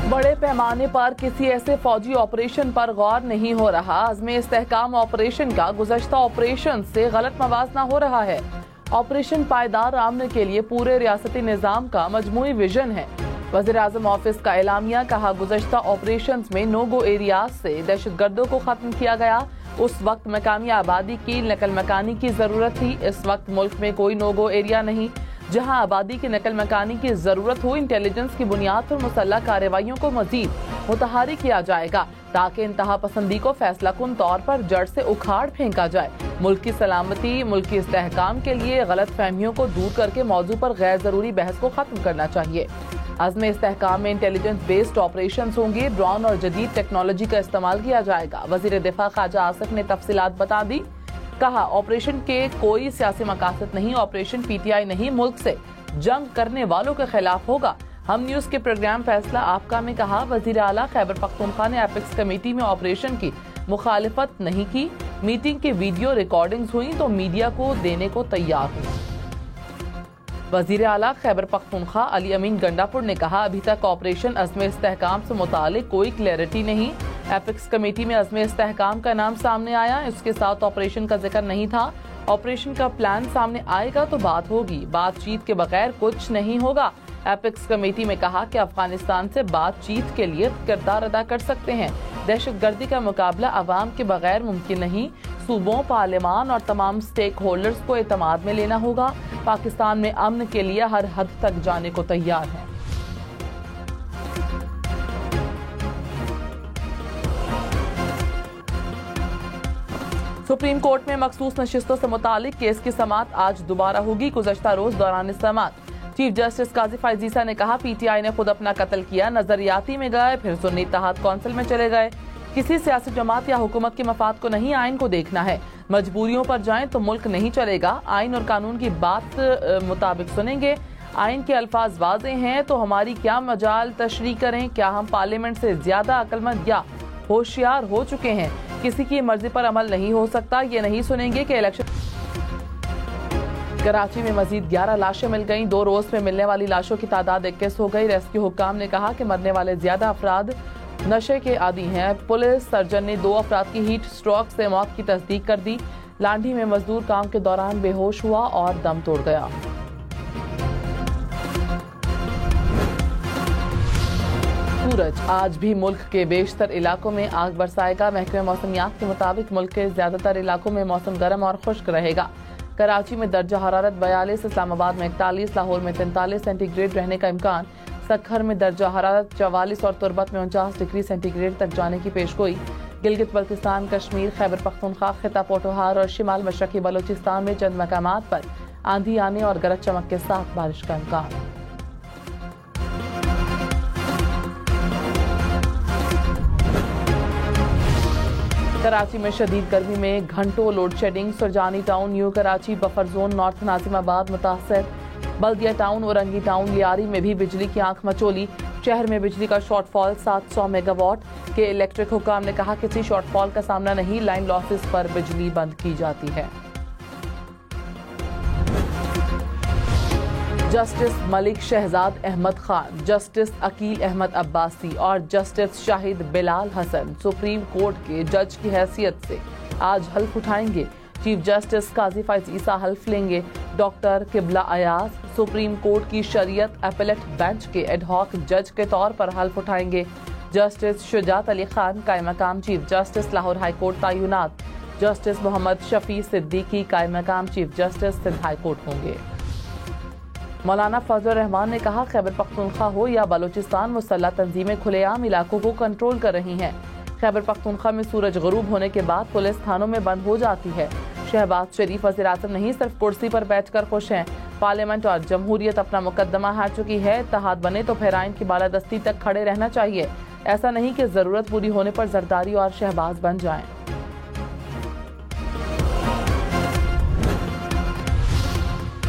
बड़े पैमाने पर किसी ऐसे फौजी ऑपरेशन पर गौर नहीं हो रहा। अज़्म इस्तेहकाम ऑपरेशन का गुज़श्ता ऑपरेशन से गलत मवाजना हो रहा है। ऑपरेशन पायदार अमन के लिए पूरे रियासती निज़ाम का मजमूई विजन है। वज़ीर आज़म ऑफिस का एलामिया, कहा गुज़श्ता ऑपरेशन में नो गो एरियाज से दहशतगर्दों को खत्म किया गया। उस वक्त मकामी आबादी की नकल मकानी की जरूरत थी। इस वक्त मुल्क में कोई नो गो एरिया नहीं। जहां आबादी की नकल मकानी की जरूरत हो, इंटेलिजेंस की बुनियाद पर मुसल्लह कार्रवाइयों को मजीद मुतहरी किया जाएगा ताकि इंतहा पसंदी को फैसला कुन तौर पर जड़ से उखाड़ फेंका जाए। मुल्क की सलामती, मुल्क की इस्तेहकाम के लिए गलत फहमियों को दूर करके मौजू पर गैर जरूरी बहस को खत्म करना चाहिए। अज़्म इस्तेहकाम में इंटेलिजेंस बेस्ड ऑपरेशन होंगे। ड्रोन और जदीद टेक्नोलॉजी का इस्तेमाल किया जाएगा। वज़ीर दिफा ख्वाजा आसिफ ने तफसीलात बता दी। कहा ऑपरेशन के कोई सियासी मकासद नहीं। ऑपरेशन PTI नहीं, मुल्क से जंग करने वालों के खिलाफ होगा। हम न्यूज के प्रोग्राम फैसला आपका में कहा वज़ीर आला खैबर पख्तूनख्वा ने एपेक्स कमेटी में ऑपरेशन की मुखालिफत नहीं की। मीटिंग की वीडियो रिकॉर्डिंग्स हुई तो मीडिया को देने को तैयार हुई। वज़ीर आला खैबर पख्तूनख्वा अली अमीन गंडापुर ने कहा अभी तक ऑपरेशन अज़्म इस्तेहकाम से मुतालिक कोई क्लैरिटी नहीं। एपेक्स कमेटी में अज़्म इस्तेहकाम का नाम सामने आया, इसके साथ ऑपरेशन का जिक्र नहीं था। ऑपरेशन का प्लान सामने आएगा तो बात होगी, बातचीत के बगैर कुछ नहीं होगा। एपेक्स कमेटी में कहा कि अफगानिस्तान से बातचीत के लिए किरदार अदा कर सकते हैं। दहशतगर्दी का मुकाबला अवाम के बगैर मुमकिन नहीं। सूबों, पार्लियामान और तमाम स्टेक होल्डर्स को एतमाद में लेना होगा। पाकिस्तान में अमन के लिए हर हद तक जाने को तैयार है। सुप्रीम कोर्ट में मखसूस नशिस्तों से मुतालिक केस की समाअत आज दोबारा होगी। गुज़श्ता रोज दौरान समाअत चीफ जस्टिस काजी फायज़ ईसा ने कहा PTI ने खुद अपना कत्ल किया। नजरियाती में गए, फिर सुन्नी इत्तेहाद कौंसिल में चले गए। किसी सियासी जमात या हुकूमत के मफाद को नहीं, आइन को देखना है। मजबूरियों पर जाएं तो मुल्क नहीं चलेगा। आइन और कानून की बात मुताबिक सुनेंगे। आइन के अल्फाज वाज़े हैं तो हमारी क्या मजाल तशरी करें। क्या हम पार्लियामेंट से ज्यादा अक्लमंद या होशियार हो चुके हैं? किसी की मर्जी पर अमल नहीं हो सकता। ये नहीं सुनेंगे कि इलेक्शन। कराची में मजीद 11 लाशें मिल गईं। 2 रोज में मिलने वाली लाशों की तादाद 21 हो गई। रेस्क्यू हुक्काम ने कहा कि मरने वाले ज्यादा अफराद नशे के आदी हैं। पुलिस सर्जन ने 2 अफराद की हीट स्ट्रोक से मौत की तस्दीक कर दी। लांडी में मजदूर काम के दौरान बेहोश हुआ और दम तोड़ गया। सूरज आज भी मुल्क के बेशतर इलाकों में आग बरसाएगा। महकमे मौसमियात के मुताबिक मुल्क के ज्यादातर इलाकों में मौसम गर्म और खुश्क रहेगा। कराची में दर्जा हरारत 42, इस्लामाबाद में 41, लाहौर में 43 सेंटीग्रेड रहने का इम्कान। सक्खर में दर्जा हरारत 44 और तुरबत में 49 डिग्री सेंटीग्रेड तक जाने की पेशगोई। गिलगित बल्तिस्तान, कश्मीर, खैबर पख्तूनख्वा, खिता पोठोहार और शिमाल मशरकी बलोचिस्तान में चंद मकामात पर आंधी आने और गरज चमक के साथ बारिश का इम्कान। कराची में शदीद गर्मी में घंटों load shedding. Surjani town, new Karachi, buffer zone, north Nazimabad मुतासर। बल्दिया टाउन, औरंगी टाउन, लियारी में भी बिजली की आंख मचोली। शहर में बिजली का शॉर्टफॉल 700 मेगावाट के इलेक्ट्रिक हुक्काम ने कहा किसी शॉर्टफॉल का सामना नहीं। लाइन लॉसेस पर बिजली बंद की जाती है। जस्टिस मलिक शहजाद अहमद खान, जस्टिस अकील अहमद अब्बासी और justice Shahid Bilal Hasan supreme court के जज की हैसियत से आज हल्फ उठाएंगे। चीफ जस्टिस काजी फायज़ ईसा हल्फ लेंगे। डॉक्टर किबला अयाज सुप्रीम कोर्ट की शरीयत अपीलेट बेंच के एडहॉक जज के तौर पर हल्फ उठाएंगे। जस्टिस शुजात अली खान कायम मकाम chief justice Lahore high court तैनात। जस्टिस मोहम्मद शफी सिद्दीकी कायम मकाम chief justice Sindh high court होंगे। मौलाना फजल रहमान ने कहा खैबर पख्तूनख्वा हो या बलोचिस्तान, मुसल्लह तंजीमें खुलेआम इलाकों को कंट्रोल कर रही हैं। खैबर पख्तूनख्वा में सूरज गरूब होने के बाद पुलिस थानों में बंद हो जाती है। शहबाज शरीफ वज़ीर आज़म नहीं सिर्फ कुर्सी पर बैठकर खुश हैं। पार्लियामेंट और जमहूरियत अपना मुकदमा हार चुकी है। इत्तेहाद बने तो फिर आइन की बालादस्ती तक खड़े रहना चाहिए। ऐसा नहीं कि जरूरत पूरी होने पर जरदारी और शहबाज बन जाएं।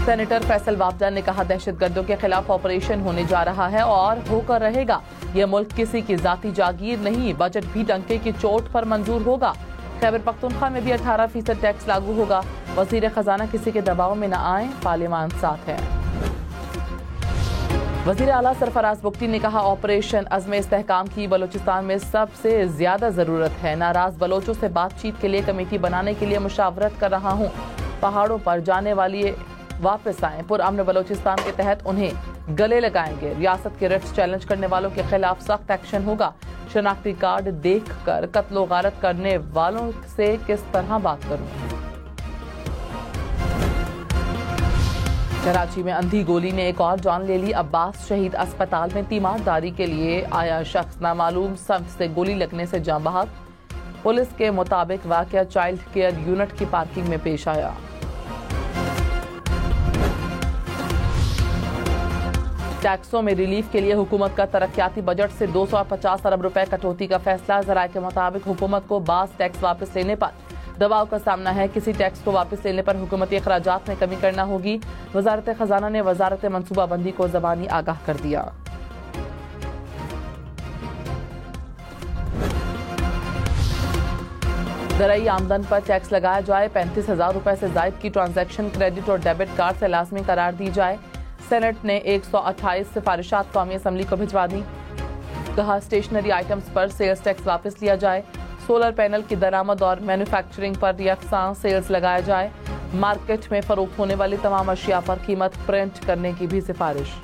सेनेटर फैसल वाबदा ने कहा दहशतगर्दों के खिलाफ ऑपरेशन होने जा रहा है और होकर रहेगा। यह मुल्क किसी की जाती जागीर नहीं। बजट भी डंके की चोट पर मंजूर होगा। खैबर पख्तूनख्वा में भी 18% टैक्स लागू होगा। वजीर खजाना किसी के दबाव में न आए, पार्लियामान साथ है। वज़ीर आला सरफराज बुगटी ने कहा, ऑपरेशन अज़्म इस्तेहकाम की बलोचिस्तान में सबसे ज्यादा जरूरत है। नाराज बलोचों से बातचीत के लिए कमेटी बनाने के लिए मुशावरत कर रहा हूँ। पहाड़ों पर जाने वाली वापस आएं। पुरअमन बलोचिस्तान के तहत उन्हें गले लगाएंगे। रियासत के रिट्स चैलेंज करने वालों के खिलाफ सख्त एक्शन होगा। शनाख्ती कार्ड देख कर कत्लो गारत करने वालों से किस तरह बात करूं। कराची में अंधी गोली ने एक और जान ले ली। अब्बास शहीद अस्पताल में तीमारदारी के लिए आया शख्स नामालूम समत से गोली लगने से जान बहक। पुलिस के मुताबिक वाकया चाइल्ड केयर यूनिट की पार्किंग में पेश आया। टैक्सों में रिलीफ के लिए हुकूमत का तरक्याती बजट से 250 अरब रुपए कटौती का फैसला। ज़राए के मुताबिक हुकूमत को बास टैक्स वापस लेने पर दबाव का सामना है। किसी टैक्स को वापस लेने पर हुकूमती अखराजात में कमी करना होगी। वजारत खजाना ने वजारत मनसूबाबंदी को ज़बानी आगाह कर दिया। ज़राई आमदन पर टैक्स लगाया जाए। 35,000 रुपए से जायद की ट्रांजैक्शन क्रेडिट और डेबिट कार्ड से लाजमी करार दी जाए। सेनेट ने 128 सिफारिशात कौमी असम्बली को भिजवा दी। कहा, स्टेशनरी आइटम्स पर सेल्स टैक्स वापस लिया जाए। सोलर पैनल की दरामद और मैन्युफैक्चरिंग पर यकसां सेल्स लगाया जाए। मार्केट में फरोख्त होने वाली तमाम अशिया पर कीमत प्रिंट करने की भी सिफारिश।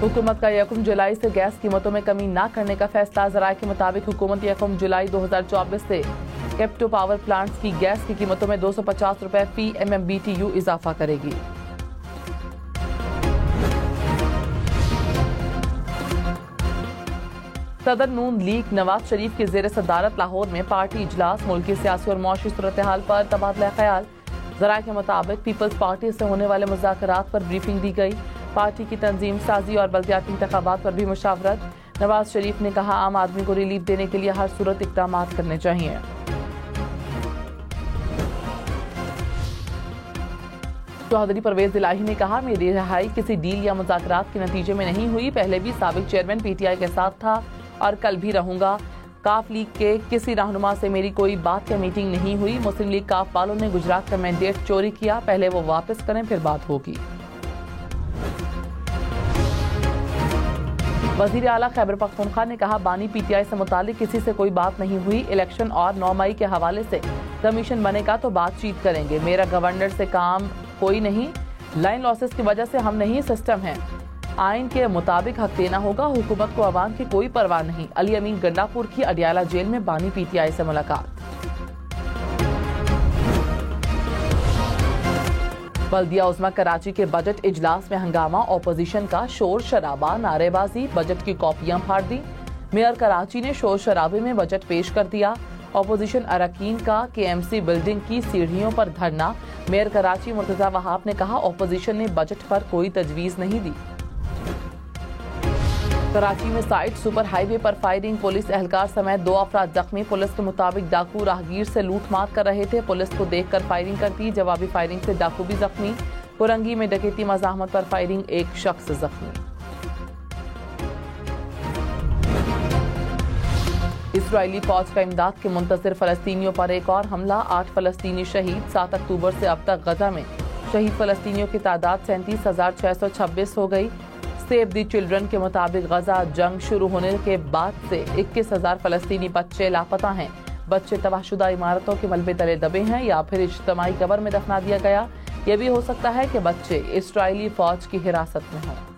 हुकूमत का 1 जुलाई से गैस कीमतों में कमी न करने का फैसला। ज़राए के मुताबिक हुकूमत 1 जुलाई 2024 से कैप्टो पावर प्लांट्स की गैस की कीमतों में 250 रुपए फी MMBTU इजाफा करेगी। सदर नून लीग नवाज शरीफ की ज़ेर सदारत लाहौर में पार्टी इजलास। मुल्की सियासी और मुआशी सूरत हाल पर तबादला ख्याल। ज़राए के मुताबिक पीपल्स पार्टी से होने वाले मुज़ाकरात पर ब्रीफिंग दी गई। पार्टी की तंजीम साजी और बल्दियाती इंतखाबात पर भी मुशावरत। नवाज शरीफ ने कहा, आम आदमी को रिलीफ देने के लिए हर सूरत इक़दाम करने चाहिए। चौधरी परवेज इलाही ने कहा, मेरी रिहाई किसी डील या मुज़ाकरात के नतीजे में नहीं हुई। पहले भी साबिक चेयरमैन PTI के साथ था और कल भी रहूंगा। काफ लीग के किसी रहनुमा से मेरी कोई बात या मीटिंग नहीं हुई। मुस्लिम लीग काफ वालों ने गुजरात का मैंडेट चोरी किया, पहले वो वापस करें फिर बात होगी। वज़ीर आला खैबर पख्तूनख्वा ने कहा, बानी PTI से मुतालिक किसी से कोई बात नहीं हुई। इलेक्शन और 9 मई के हवाले से कमीशन बनेगा तो बातचीत करेंगे। मेरा गवर्नर से काम कोई नहीं, लाइन लॉसेस की वजह से हम नहीं, सिस्टम है। आइन के मुताबिक हक देना होगा। हुकूमत को अवाम की कोई परवाह नहीं। अली अमीन गंडापुर की अडियाला जेल में बानी PTI से मुलाकात। बल्दिया उज़्मा कराची के बजट इजलास में हंगामा। ऑपोजिशन का शोर शराबा, नारेबाजी, बजट की कॉपियां फाड़ दी। मेयर कराची ने शोर शराबे में बजट पेश कर दिया। ऑपोजिशन अरकान का KMC बिल्डिंग की सीढ़ियों पर धरना। मेयर कराची मुर्तजा वहाब ने कहा, ऑपोजिशन ने बजट पर कोई तजवीज नहीं दी। कराची में साइड सुपर हाईवे पर फायरिंग। पुलिस एहलकार समेत 2 अफराद जख्मी। पुलिस के मुताबिक डाकू राहगीर से लूटमार कर रहे थे। पुलिस को देखकर फायरिंग कर दी। जवाबी फायरिंग से डाकू भी जख्मी। पुरंगी में डकैती मज़ाहमत पर फायरिंग, एक शख्स जख्मी। इस्राएली फौज का इमदाद के मुंतज़िर फ़लस्तीनियों पर एक और हमला। 8 फ़लस्तीनी शहीद। 7 अक्टूबर से अब तक गजा में शहीद फ़लस्तीनियों की तादाद 37,626 हो गई। सेव दी चिल्ड्रन के मुताबिक गजा जंग शुरू होने के बाद से 21,000 फ़लस्तीनी बच्चे लापता हैं। बच्चे तबाहशुदा इमारतों के मलबे तले दबे हैं या फिर इज्तिमाई कब्र में दफना दिया गया। यह भी हो सकता है कि बच्चे इस्राएली फौज की हिरासत में हों।